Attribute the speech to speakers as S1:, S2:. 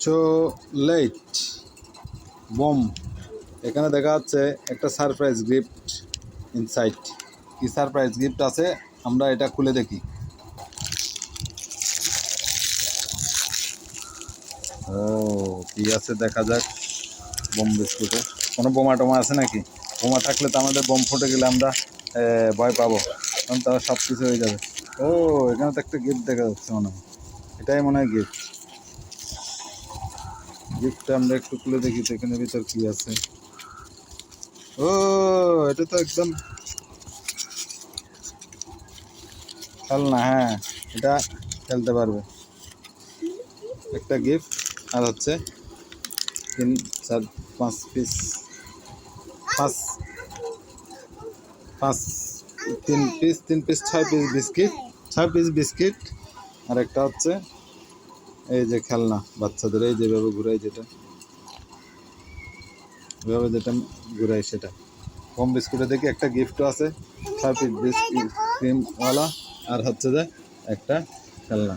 S1: Chocolate bomb. এখানে দেখা যাচ্ছে একটা সারপ্রাইজ গিফট ইনসাইড। কি সারপ্রাইজ গিফট আছে আমরা এটা খুলে দেখি। ও কি আছে দেখা যাক। বোম বিস্কুটে কোনো বোমা টোমা আছে নাকি? বোমা থাকলে তো আমাদের বোম ফুটে গেলে আমরা ভয় পাবো, কারণ তারা সব কিছু হয়ে যাবে। ও এখানে তো একটা গিফট দেখা যাচ্ছে মনে হয়, এটাই মনে হয় গিফট। গিফটটা আমরা একটু খুলে দেখি তো এখানে ভিতর কি আছে। ও এটা তো একদম খেলনা, হ্যাঁ এটা খেলতে পারবে। একটা গিফট আর হচ্ছে 3 4 5 piece, 5 5 3 piece 6 piece biscuit, 6 piece biscuit. আর একটা হচ্ছে এই যে খেলনা বাচ্চাদের, এই যেভাবে ঘুরাই, যেটা এভাবে যেটা ঘুরাই সেটা। কম বিস্কুটে দেখি একটা গিফটও আছে, 6 পিস বিস্কিট ক্রিমওয়ালা, আর হচ্ছে যে একটা খেলনা।